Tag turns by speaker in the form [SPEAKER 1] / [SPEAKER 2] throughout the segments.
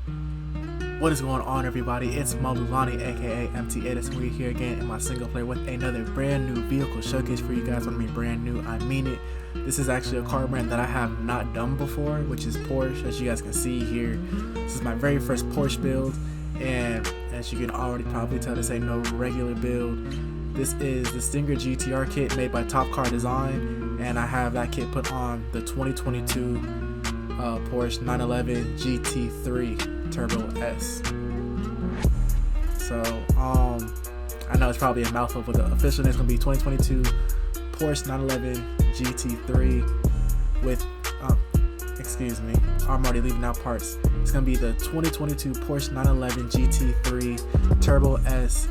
[SPEAKER 1] What is going on, everybody? It's Malulani, aka MT Edison. We're here again in my single player with another brand new vehicle showcase for you guys. When I mean brand new, I mean it. This is actually a car brand that I have not done before, which is Porsche. As you guys can see here, this is my very first Porsche build, and as you can already probably tell, this ain't no regular build. This is the Stinger GTR kit made by Top Car Design, and I have that kit put on the 2022 Porsche 911 GT3 Turbo S. So I know it's probably a mouthful, but the official name is gonna be 2022 Porsche 911 GT3 with excuse me, I'm already leaving out parts. It's gonna be the 2022 Porsche 911 GT3 Turbo S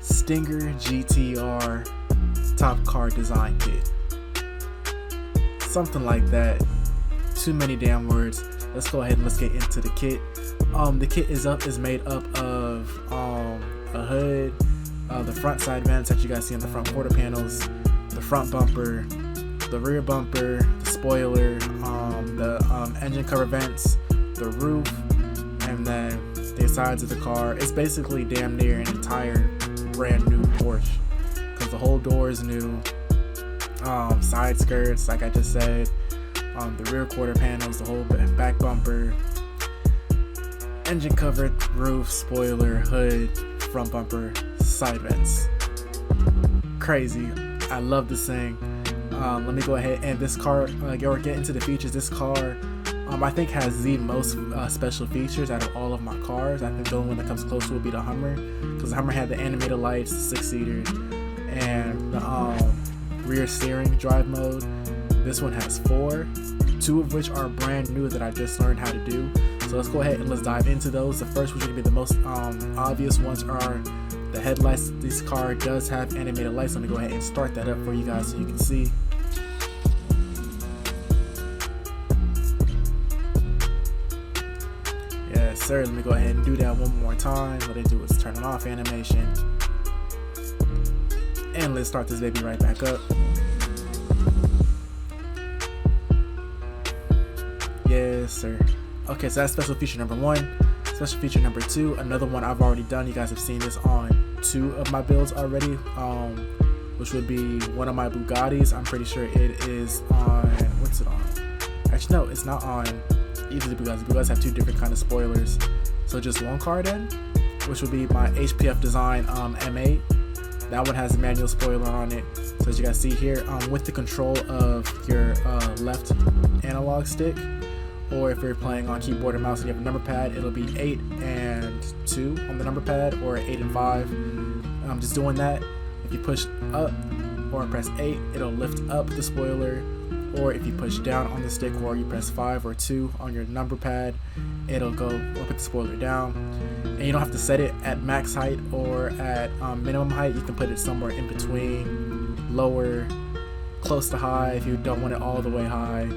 [SPEAKER 1] Stinger GTR Top Car Design Kit. Something like that. Too many damn words. Let's go ahead and let's get into the kit. The kit is made up of a hood, the front side vents that you guys see on the front quarter panels, the front bumper, the rear bumper, the spoiler, the engine cover vents, the roof, and then the sides of the car. It's basically damn near an entire brand new Porsche because the whole door is new. Side skirts, like I just said, the rear quarter panels, the whole back bumper, engine cover, roof, spoiler, hood, front bumper, side vents. Crazy. I love this thing. Let me go ahead and this car, get into the features. This car I think has the most special features out of all of my cars. I think the only one that comes close to would be the Hummer, because the Hummer had the animated lights, the 6-seater, and the rear steering drive mode. This one has 4, 2 of which are brand new that I just learned how to do. So let's go ahead and let's dive into those. The first, which is going to be the most obvious ones, are the headlights. This car does have animated lights. Let me go ahead and start that up for you guys so you can see. Yes, sir. Let me go ahead and do that one more time. What I do is turn it off animation. And let's start this baby right back up. Yes, sir. Okay, so that's special feature number 1. Special feature number 2, another one I've already done. You guys have seen this on 2 of my builds already, which would be one of my Bugattis. I'm pretty sure it is on, what's it on? Actually, no, it's not on either of the Bugattis. Bugattis have 2 different kind of spoilers. So just one car then, which would be my HPF Design M8. That one has a manual spoiler on it. So as you guys see here, with the control of your left analog stick, or if you're playing on keyboard and mouse and you have a number pad, it'll be 8 and 2 on the number pad, or 8 and 5. Just doing that, if you push up or press 8, it'll lift up the spoiler, or if you push down on the stick or you press 5 or 2 on your number pad, it'll go or put the spoiler down. And you don't have to set it at max height or at minimum height. You can put it somewhere in between, lower, close to high. If you don't want it all the way high,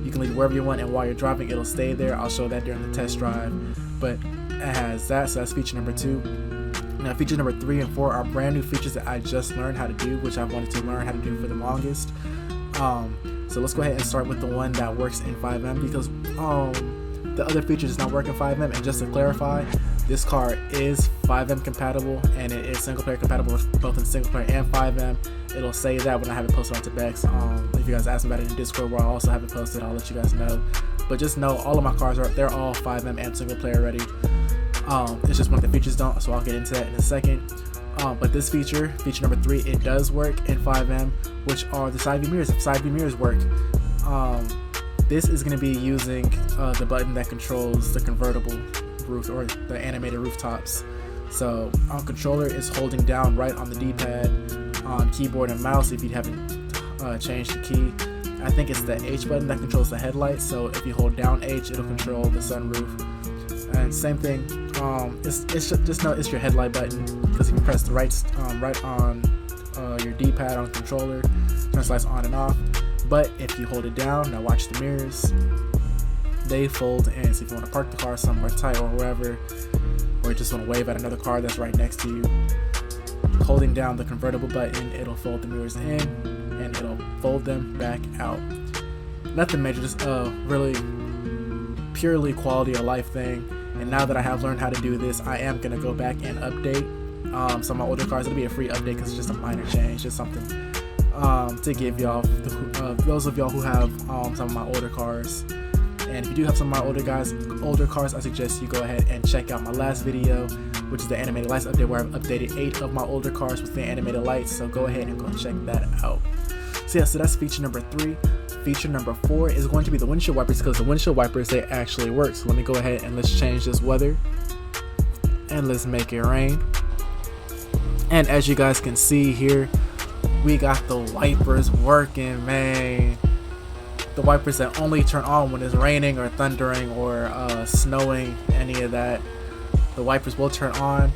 [SPEAKER 1] you can leave wherever you want, and while you're driving it'll stay there. I'll show that during the test drive, but it has that. So that's feature number 2. Now feature number 3 and 4 are brand new features that I just learned how to do, which I've wanted to learn how to do for the longest. So let's go ahead and start with the one that works in 5M, because the other feature does not work in 5M. And just to clarify, this car is 5M compatible, and it is single player compatible both in single player and 5M. It'll say that when I have it posted onto Bex. If you guys ask me about it in Discord, where I also have it posted, I'll let you guys know. But just know all of my cars they're all 5M and single player ready. It's just one of the features don't, so I'll get into that in a second. But this feature number 3, it does work in 5M, which are the side view mirrors. If side view mirrors work, this is going to be using the button that controls the convertible roof or the animated rooftops. So on controller is holding down right on the D-pad. On keyboard and mouse, if you haven't changed the key, I think it's the H button that controls the headlights. So if you hold down H, it'll control the sunroof. And same thing, just know it's your headlight button, because if you press the right on your D-pad on the controller, turns lights on and off. But if you hold it down, now watch the mirrors, they fold in. So if you want to park the car somewhere tight or wherever, or you just want to wave at another car that's right next to you, holding down the convertible button, it'll fold the mirrors in and it'll fold them back out. Nothing major, just a really purely quality of life thing. And now that I have learned how to do this, I am going to go back and update some of my older cars. It'll be a free update because it's just a minor change, just something to give y'all, those of y'all who have some of my older cars. And if you do have some of my older cars, I suggest you go ahead and check out my last video, which is the animated lights update, where I've updated 8 of my older cars with the animated lights. So go ahead and go and check that out. So yeah, so that's feature number 3. Feature number 4 is going to be the windshield wipers, because the windshield wipers, they actually work. So let me go ahead and let's change this weather and let's make it rain. And as you guys can see here, we got the wipers working, man. The wipers that only turn on when it's raining or thundering or snowing, any of that. The wipers will turn on,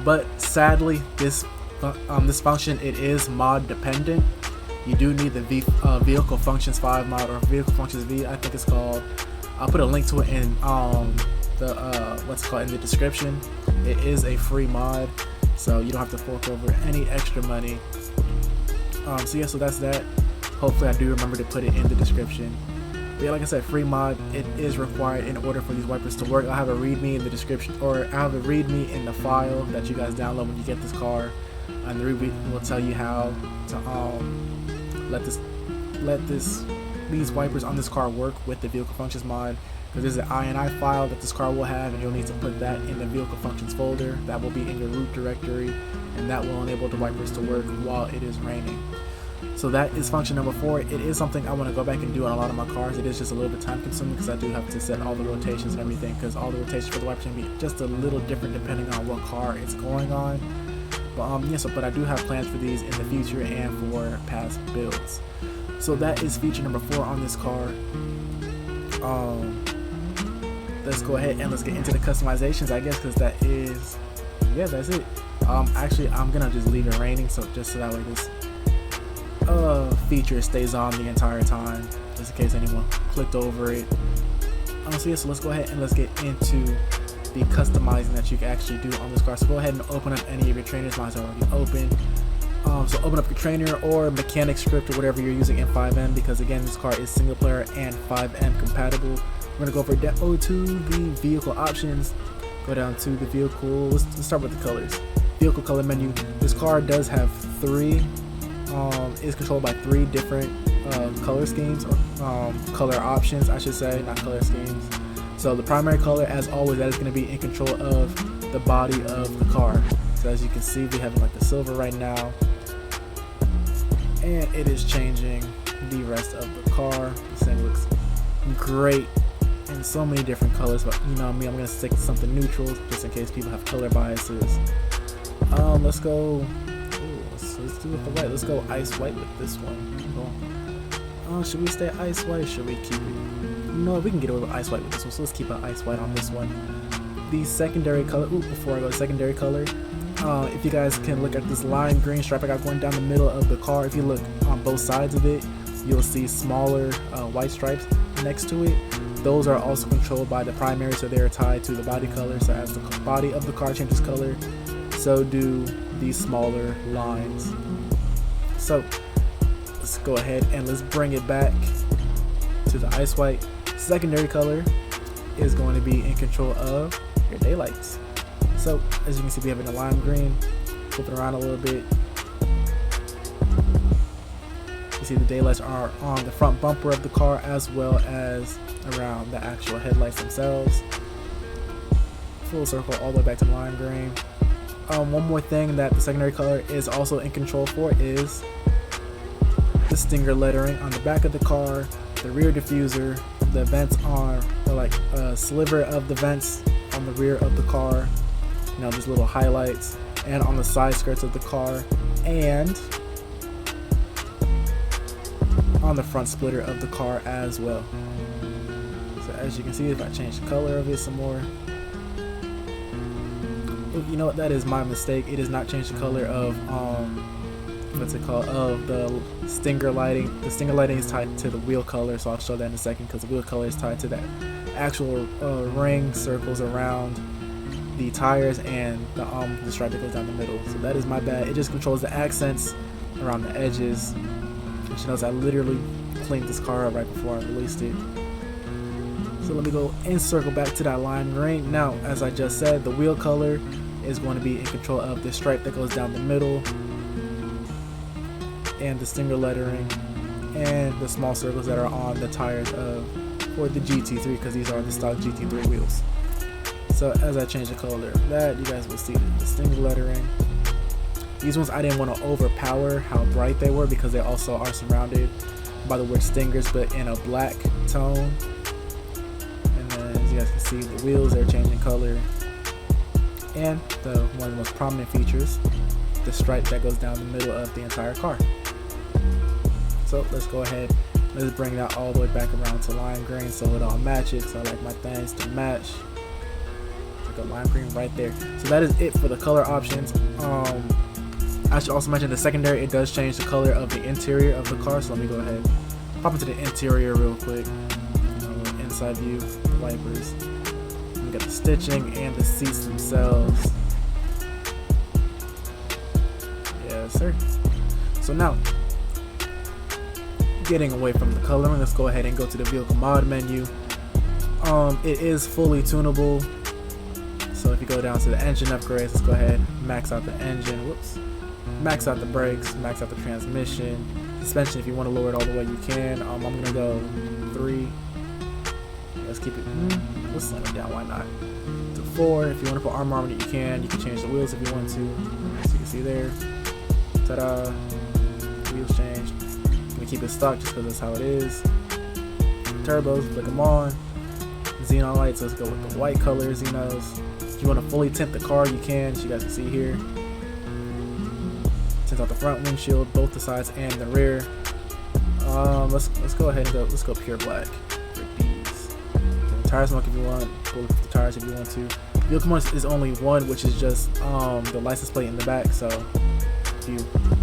[SPEAKER 1] but sadly this function, it is mod dependent. You do need the Vehicle Functions 5 mod, or Vehicle Functions V, I think it's called. I'll put a link to it in in the description. It is a free mod, so you don't have to fork over any extra money. So yeah, so that's that. Hopefully I do remember to put it in the description. But yeah, like I said, free mod, it is required in order for these wipers to work. I'll have a readme in the description, or I'll have a readme in the file that you guys download when you get this car, and the readme will tell you how to let these wipers on this car work with the Vehicle Functions mod. Because there's an INI file that this car will have, and you'll need to put that in the Vehicle Functions folder. That will be in your root directory, and that will enable the wipers to work while it is raining. So that is function number 4. It is something I want to go back and do on a lot of my cars. It is just a little bit time consuming because I do have to set all the rotations and everything, because all the rotations for the wipers can be just a little different depending on what car it's going on. But but I do have plans for these in the future and for past builds. So that is feature number 4 on this car. Let's go ahead and let's get into the customizations, I guess, because that's it. Actually, I'm gonna just leave it raining, so that way this feature stays on the entire time, just in case anyone clicked over it. So let's go ahead and let's get into the customizing that you can actually do on this car. So go ahead and open up any of your trainers. Mine's already open. So open up your trainer or mechanic script or whatever you're using in 5M, because again, this car is single player and 5M compatible. We're gonna go to the vehicle options, go down to the vehicle. Let's start with the colors. Vehicle color menu. This car does have 3. Is controlled by 3 different color schemes, or color options, I should say, not color schemes. So the primary color, as always, that is going to be in control of the body of the car. So as you can see, we have like the silver right now, and it is changing the rest of the car. This thing looks great in so many different colors, but you know me, I'm going to stick to something neutral just in case people have color biases. Let's go. Let's do it the white. Let's go ice white with this one. Should we stay ice white? Should we keep it? No, we can get away with ice white with this one. So let's keep it ice white on this one. The secondary color. Before I go to secondary color, if you guys can look at this lime green stripe I got going down the middle of the car. If you look on both sides of it, you'll see smaller white stripes next to it. Those are also controlled by the primary, so they're tied to the body color. So as the body of the car changes color, so do these smaller lines. So let's go ahead and let's bring it back to the ice white. Secondary color is going to be in control of your daylights. So as you can see, we have the lime green. Flip it around a little bit. You see the daylights are on the front bumper of the car as well as around the actual headlights themselves. Full circle all the way back to lime green. One more thing that the secondary color is also in control for is the stinger lettering on the back of the car, the rear diffuser, the vents are like a sliver of the vents on the rear of the car, you know, these little highlights, and on the side skirts of the car, and on the front splitter of the car as well. So as you can see, if I change the color of it some more, you know what, that is my mistake. It does not change the color of of the stinger lighting. The stinger lighting is tied to the wheel color, so I'll show that in a second, because the wheel color is tied to the actual ring circles around the tires and the stripe that goes down the middle. So that is my bad. It just controls the accents around the edges. She knows I literally cleaned this car up right before I released it. So let me go and circle back to that lime green. Now, as I just said, the wheel color is going to be in control of the stripe that goes down the middle, and the stinger lettering, and the small circles that are on the tires for the GT3, because these are the stock GT3 wheels. So as I change the color of that, you guys will see the stinger lettering. These ones I didn't want to overpower how bright they were, because they also are surrounded by the word stingers, but in a black tone. And then as you guys can see, the wheels, they're changing color. And one of the most prominent features, the stripe that goes down the middle of the entire car. So let's go ahead, let's bring that all the way back around to lime green so it all matches. So I like my things to match. Like a lime green right there. So that is it for the color options. I should also mention the secondary, it does change the color of the interior of the car. So let me go ahead, pop into the interior real quick. Inside view, the wipers. We got the stitching and the seats themselves. Yes, sir. So now, getting away from the coloring, let's go ahead and go to the vehicle mod menu. It is fully tunable. So if you go down to the engine upgrades, let's go ahead, max out the engine. Whoops. Max out the brakes, max out the transmission, suspension. If you want to lower it all the way, you can. I'm gonna go 3. Let's keep it. Let's slim it down. Why not? To 4. If you want to put armor on it, you can. You can change the wheels if you want to. So you can see there. Ta-da! Wheels changed. I'm gonna keep it stock just because that's how it is. Turbos, flick them on. Xenon lights. Let's go with the white color Xenos. If you want to fully tint the car, you can. So you guys can see here. Tint out the front windshield, both the sides and the rear. Let's go ahead and go. Let's go pure black for these. Tire smoke if you want. Bulletproof the tires if you want to. Vehicle mode is only one, which is just the license plate in the back. So if you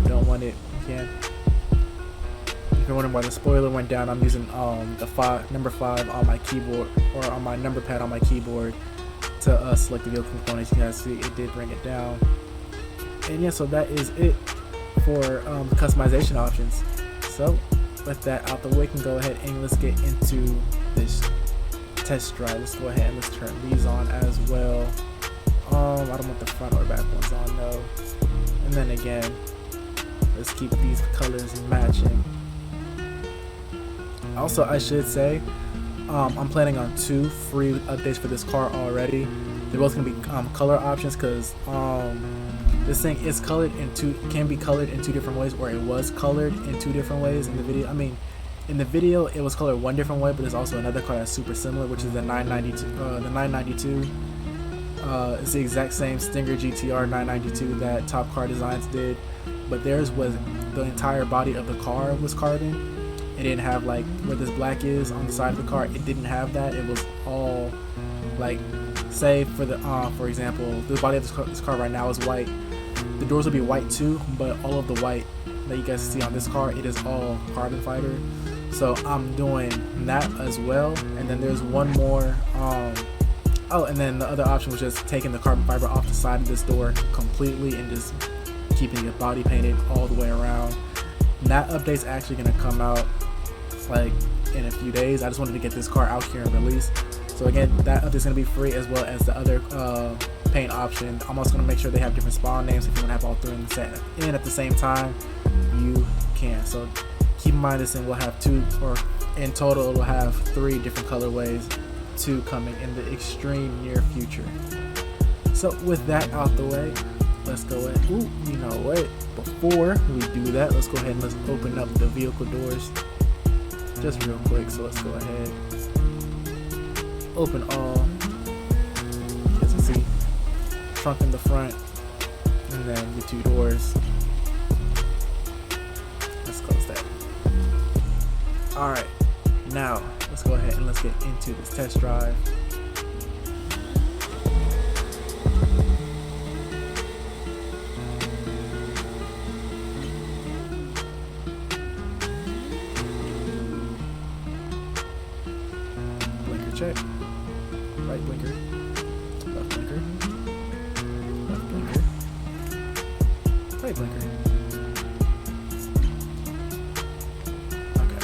[SPEAKER 1] don't want it, you can. If you're wondering why the spoiler went down, I'm using the number 5 on my keyboard, or on my number pad on my keyboard, to select the vehicle components. You guys see it did bring it down. And yeah, so that is it for the customization options. So with that out the way, we can go ahead and let's get into this test drive. Let's go ahead and let's turn these on as well. I don't want the front or back ones on though. And then again, let's keep these colors matching. Also, I should say, I'm planning on 2 free updates for this car already. They're both gonna be color options, because this thing is colored can be colored in 2 different ways, or it was colored in 2 different ways in the video. I mean, in the video it was colored one different way, but there's also another car that's super similar, which is the 992. The 992. It's the exact same Stinger GTR 992 that Top Car Designs did, but theirs was the entire body of the car was carbon. It didn't have like where this black is on the side of the car. It didn't have that. It was all like, say for the for example, the body of this car right now is white. The doors will be white too, but all of the white that you guys see on this car, it is all carbon fiber. So I'm doing that as well. And then there's one more. Oh, and then the other option was just taking the carbon fiber off the side of this door completely and just keeping it body painted all the way around. And that update's actually gonna come out like in a few days. I just wanted to get this car out here and release. So again, that update's gonna be free, as well as the other paint option. I'm also gonna make sure they have different spawn names. If you wanna have all 3 in at the same time, you can. So keep in mind, this thing will have 2, or in total it will have 3 different colorways, 2 coming in the extreme near future. So with that out the way, let's go ahead. Ooh, you know what? Before we do that, let's go ahead and let's open up the vehicle doors just real quick. So let's go ahead, open all. As you can see, trunk in the front, and then the 2 doors. Let's close that. Alright, now let's go ahead and let's get into this test drive. Check. Right blinker, left blinker, left blinker, right blinker. Okay.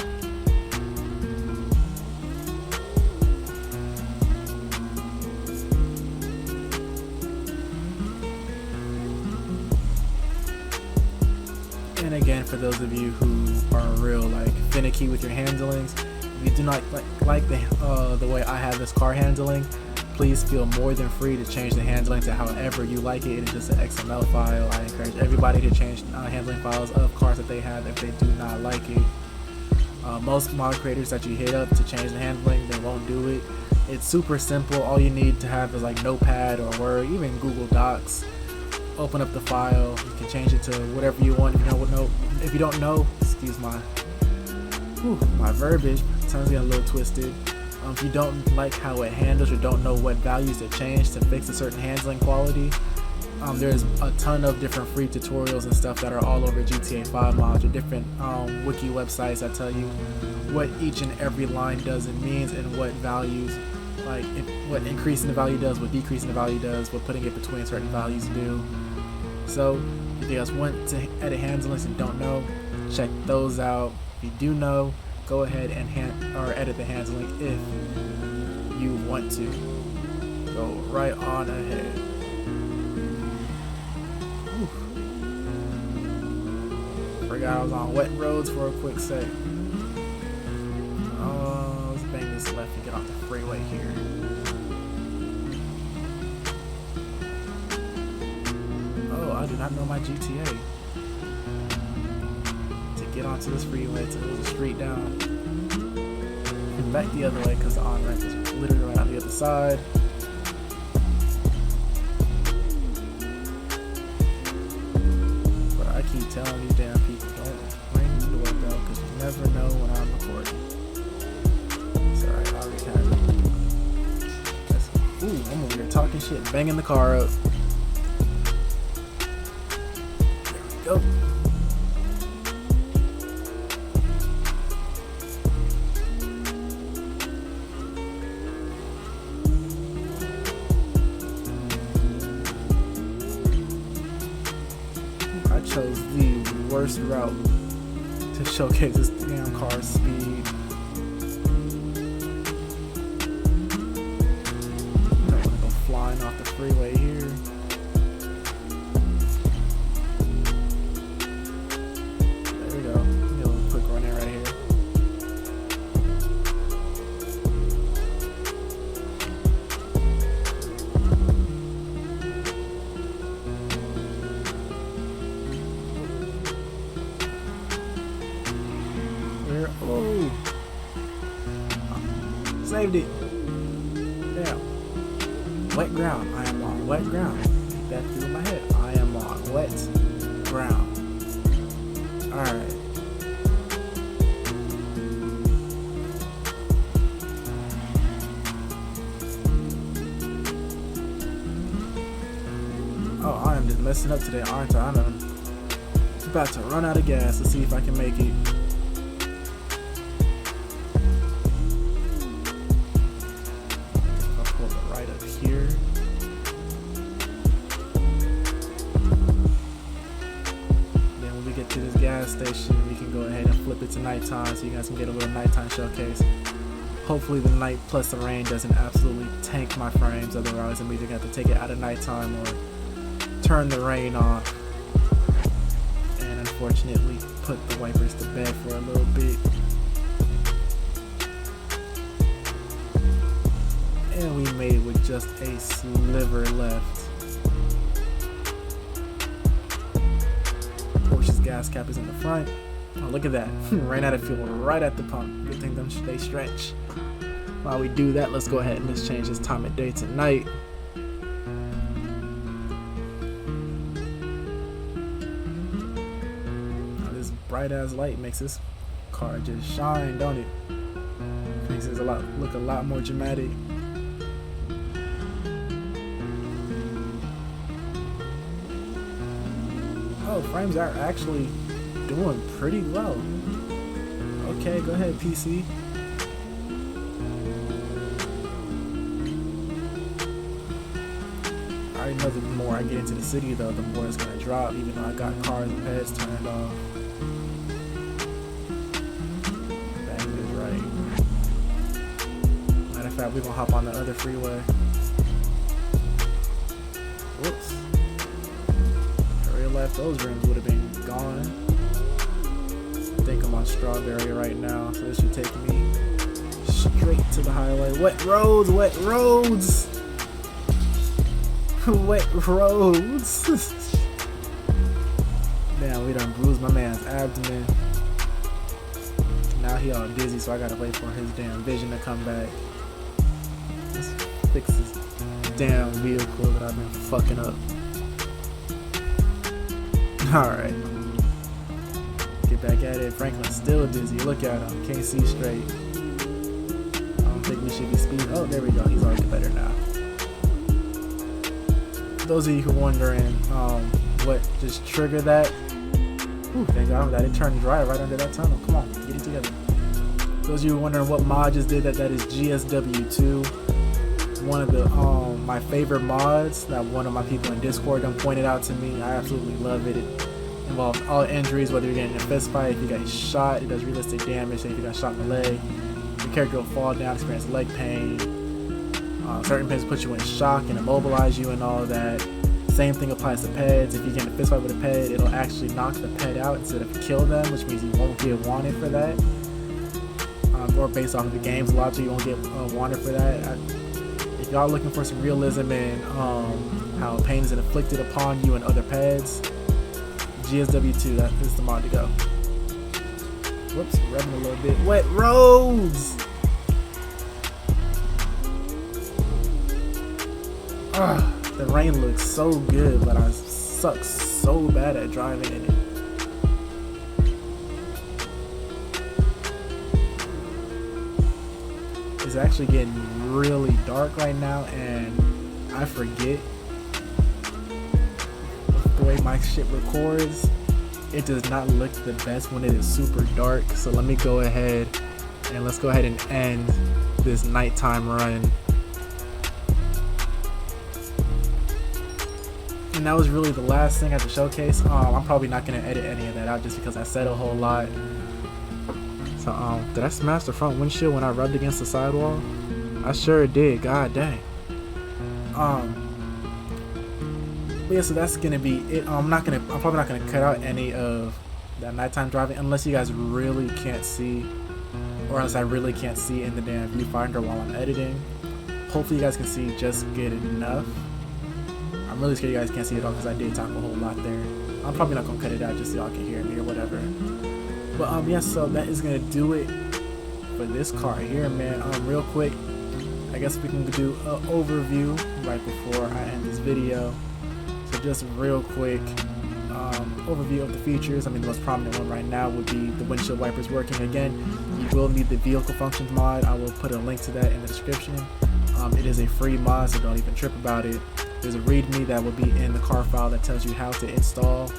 [SPEAKER 1] again, for those of you who are real like finicky with your handlings, if you do not like the way I have this car handling, please feel more than free to change the handling to however you like it. It is just an XML file. I encourage everybody to change handling files of cars that they have if they do not like it. Most mod creators that you hit up to change the handling, they won't do it. It's super simple. All you need to have is like Notepad or Word, even Google Docs. Open up the file. You can change it to whatever you want. If you don't know, excuse my verbiage. Tongue's getting a little twisted. If you don't like how it handles or don't know what values to change to fix a certain handling quality, there's a ton of different free tutorials and stuff that are all over GTA 5 mods or different wiki websites that tell you what each and every line does and means, and what values, like what increasing the value does, what decreasing the value does, what putting it between certain values do. So if you guys want to edit handlings and don't know, check those out. If you do know, go ahead and edit the handling if you want to. Go right on ahead. Forgot I was on wet roads for a quick sec. Let's bang this left and get off the freeway here. Oh, I do not know my GTA. To get onto this freeway, to the street down. And back the other way because the on-ramp is literally right on the other side. But I keep telling these damn people, don't ring the doorbell because you never know when I'm recording. Sorry, I already have it. Ooh, I'm over here talking shit, banging the car up. There we go. I chose the worst route to showcase this damn car's speed. I don't want to go flying off the freeway here. There we go. Get a little quick run in right here. Oh, saved it. Damn. Wet ground. I am on wet ground. Keep that through my head. I am on wet ground. Alright. Oh, I am just messing up today, aren't I? I'm about to run out of gas. Let's see if I can make it. To this gas station, we can go ahead and flip it to nighttime so you guys can get a little nighttime showcase. Hopefully the night plus the rain doesn't absolutely tank my frames, otherwise I'm either gonna have to take it out of nighttime or turn the rain off and unfortunately put the wipers to bed for a little bit. And we made it with just a sliver left. Porsche's gas cap is in the front. Oh, look at that. Ran out of fuel right at the pump. Good thing they stretch. While we do that, let's go ahead and let's change this time of day to night. Now, this bright ass light makes this car just shine, don't it? Makes it look a lot more dramatic. Oh, frames are actually doing pretty well. Okay, go ahead, PC. I already know the more I get into the city, though, the more it's gonna drop, even though I got cars and heads turned off. That is right. Matter of fact, we're gonna hop on the other freeway. Whoops. Left, those rims would have been gone. think I'm on Strawberry right now, so this should take me straight to the highway. Wet roads, wet roads, wet roads. Damn, we done bruised my man's abdomen. Now he all dizzy, so I gotta wait for his damn vision to come back. Let's fix this damn vehicle that I've been fucking up. Alright. Get back at it. Franklin's still dizzy. Look at him. Can't see straight. I don't think we should be speeding. Oh, there we go. He's already better now. Those of you who are wondering what just triggered that, ooh, thank God that it turned dry right under that tunnel. Come on, get it together. Those of you who are wondering what mod just did that, that is GSW2. One of the my favorite mods that one of my people in Discord done pointed out to me. I absolutely love it. It involves all injuries, whether you're getting in a fist fight, if you got shot, it does realistic damage. Say if you got shot in the leg, your character will fall down, experience leg pain. Certain pets put you in shock and immobilize you and all that. Same thing applies to pets. If you get in a fist fight with a pet, it'll actually knock the pet out instead of kill them, which means you won't get wanted for that. Or based off of the game's logic, you won't get wanted for that. If y'all looking for some realism in how pain is inflicted upon you and other pets, GSW2, that is the mod to go. Whoops, revving a little bit. Wet roads! The rain looks so good, but I suck so bad at driving in it. It's actually getting really dark right now, and I forget the way my shit records. It does not look the best when it is super dark. So let me go ahead and let's go ahead and end this nighttime run. And that was really the last thing I had to showcase. I'm probably not gonna edit any of that out just because I said a whole lot. So did I smash the front windshield when I rubbed against the sidewall? I sure did. God dang. But yeah, so that's gonna be it. I'm probably not gonna cut out any of that nighttime driving unless you guys really can't see, or unless I really can't see in the damn viewfinder while I'm editing. Hopefully you guys can see just good enough. I'm really scared you guys can't see it all because I did talk a whole lot there. I'm probably not gonna cut it out just so y'all can hear me or whatever. But yeah, so that is gonna do it for this car here, man. Real quick, I guess we can do an overview right before I end this video. So just real quick, overview of the features. I mean, the most prominent one right now would be the windshield wipers working again. You will need the vehicle functions mod. I will put a link to that in the description. It is a free mod, so don't even trip about it. There's a readme that will be in the car file that tells you how to install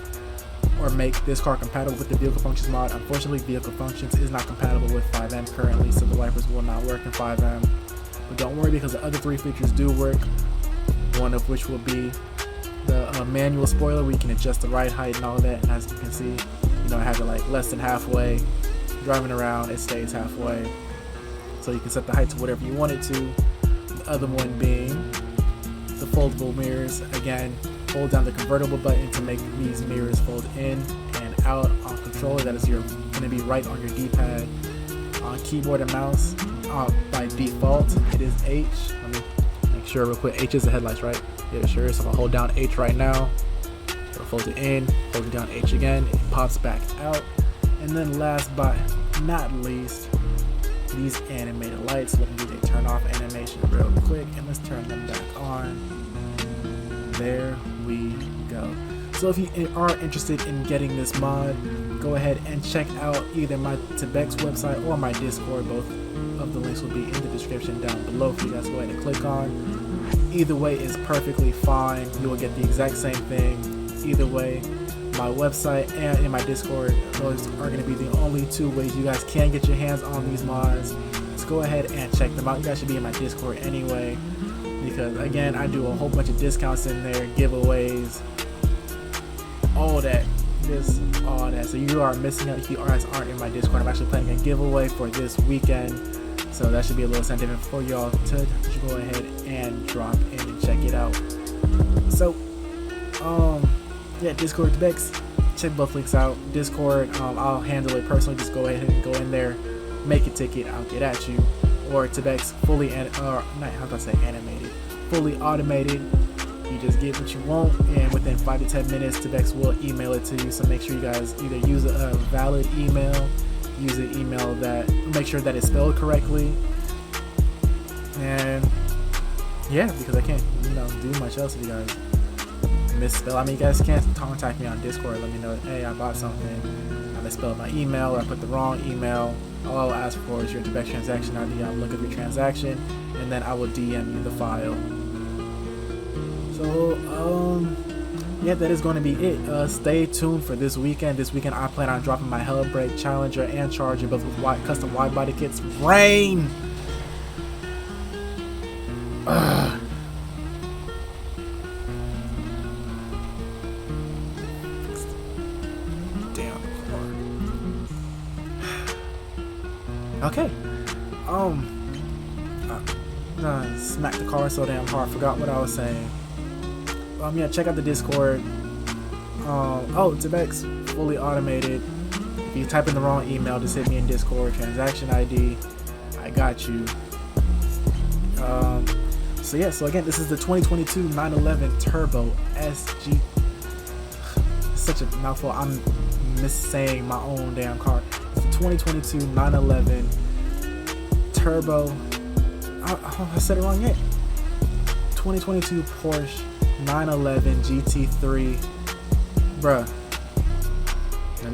[SPEAKER 1] or make this car compatible with the vehicle functions mod. Unfortunately, vehicle functions is not compatible with 5M currently, so the wipers will not work in 5M. But don't worry, because the other three features do work, one of which will be the manual spoiler where you can adjust the ride height and all of that. And as you can see, you know, I have it like less than halfway. Driving around, it stays halfway, so you can set the height to whatever you want it to. The other one being the foldable mirrors. Again, hold down the convertible button to make these mirrors fold in and out on controller. That is going to be right on your D-pad. On keyboard and mouse, by default, it is H. Let me make sure real quick. H is the headlights, right? Yeah, sure. So if I hold down H right now, it'll fold it in. Hold it down H again, it pops back out. And then last but not least, these animated lights. Let me do the turn off animation real quick, and let's turn them back on. There we go. So if you are interested in getting this mod, go ahead and check out either my Tibet's website or my Discord. Both of the links will be in the description down below for you guys to go ahead and click on. Either way is perfectly fine. You will get the exact same thing either way. My website and in my Discord, those are going to be the only two ways you guys can get your hands on these mods. So go ahead and check them out. You guys should be in my Discord anyway, because again, I do a whole bunch of discounts in there, giveaways, all that. So you are missing out if you guys aren't in my Discord. I'm actually planning a giveaway for this weekend, so that should be a little incentive for y'all to go ahead and drop in and check it out. So yeah, Discord Bex, check both links out. Discord, I'll handle it personally. Just go ahead and go in there, make a ticket, I'll get at you. Or Tebek's fully animated, fully automated. You just get what you want, and within 5 to 10 minutes, Tebek's will email it to you. So make sure you guys either use a valid email, use an email that make sure that it's spelled correctly, and yeah, because I can't do much else if you guys misspell. I mean, you guys can't contact me on Discord. Let me know, hey, I bought something, I misspelled my email, or I put the wrong email. All I'll ask for is your Tebek transaction ID. I'll look at your transaction, and then I will DM you the file. So, yeah, that is going to be it. Stay tuned for this weekend. This weekend, I plan on dropping my Hellbreak Challenger and Charger, both with custom wide body kits. Rain! Okay. Smack the car so damn hard. Forgot what I was saying. Yeah, check out the Discord. Oh, Tebek's fully automated. If you type in the wrong email, just hit me in Discord. Transaction ID, I got you. So yeah, so again, this is the 2022 911 Turbo SG. Such a mouthful. I'm missaying my own damn car. It's the 2022 911 Turbo. I said it wrong yet. 2022 Porsche 911 GT3. Bruh. Let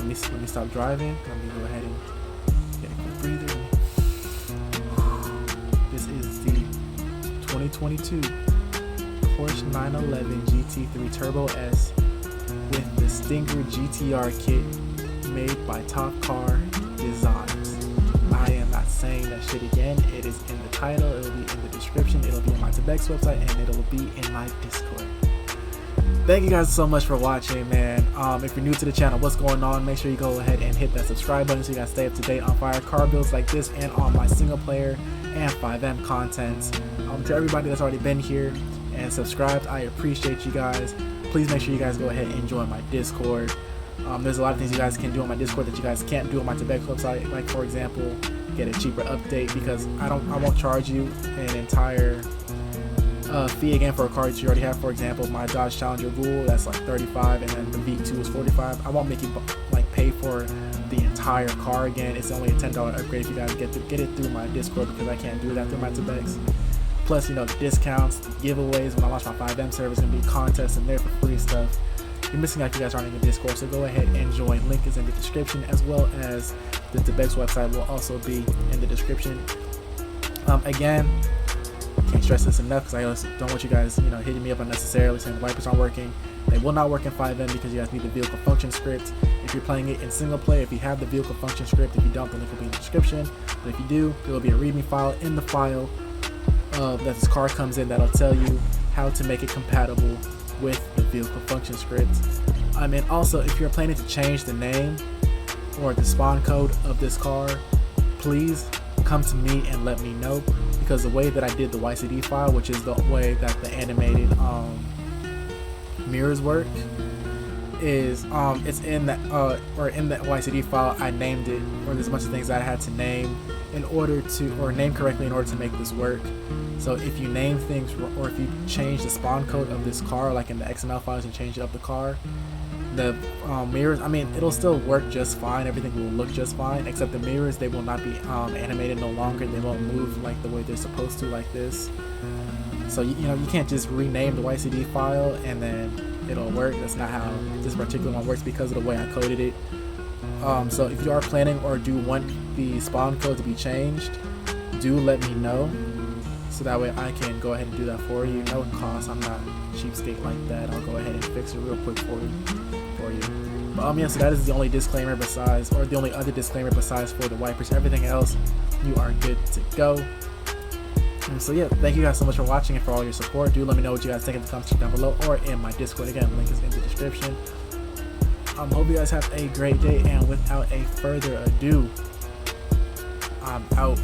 [SPEAKER 1] me stop driving. Let me go ahead and get a quick breather. This is the 2022 Porsche 911 GT3 Turbo S with the Stinger GTR kit made by Top Car Designs. I am not saying that shit again. It is in the title, it'll be in the description, it'll be on my Tebek's website, and it'll be in my Discord. Thank you guys so much for watching, man. If you're new to the channel, what's going on? Make sure you go ahead and hit that subscribe button so you guys stay up to date on fire car builds like this and on my single player and 5M contents. To everybody that's already been here and subscribed, I appreciate you guys. Please make sure you guys go ahead and join my Discord. There's a lot of things you guys can do on my Discord that you guys can't do on my Tebek's website. Like, for example, get a cheaper update, because I won't charge you an entire fee again for a car that you already have. For example, my Dodge Challenger Ghoul, that's like $35, and then the V2 is $45. I won't make you like pay for the entire car again. It's only a $10 upgrade if you guys get it through my Discord, because I can't do that through my Tebek's. Plus, the discounts, the giveaways. When I launch my 5M service, gonna be contests in there for free stuff. You're missing out if you guys aren't in the Discord, so go ahead and join. Link is in the description, as well as the Tebek's website will also be in the description. Again, can't stress this enough, because I also don't want you guys, hitting me up unnecessarily saying the wipers aren't working. They will not work in 5M because you guys need the vehicle function script. If you're playing it in single player, if you have the vehicle function script, if you don't, the link will be in the description. But if you do, there will be a README file in the file that this car comes in that'll tell you how to make it compatible with the vehicle function script. And also, if you're planning to change the name or the spawn code of this car, please come to me and let me know, because the way that I did the YCD file, which is the way that the animated mirrors work, is it's in that in that YCD file I named it, or there's a bunch of things that I had to name in order to, or name correctly in order to make this work. So if you name things, or if you change the spawn code of this car, like in the XML files, and change it up the car, the mirrors, it'll still work just fine. Everything will look just fine, except the mirrors, they will not be animated no longer. They won't move like the way they're supposed to, like this. So you can't just rename the YCD file and then it'll work. That's not how this particular one works, because of the way I coded it. So if you are planning or do want the spawn code to be changed, do let me know, so that way I can go ahead and do that for you. No cost. I'm not cheapskate like that. I'll go ahead and fix it real quick for you. But yeah, so that is the only disclaimer besides, or the only other disclaimer besides for the wipers. Everything else, you are good to go. So yeah, thank you guys so much for watching and for all your support. Do let me know what you guys think in the comments down below, or in my Discord. Again, link is in the description. Hope you guys have a great day, and without a further ado, I'm out.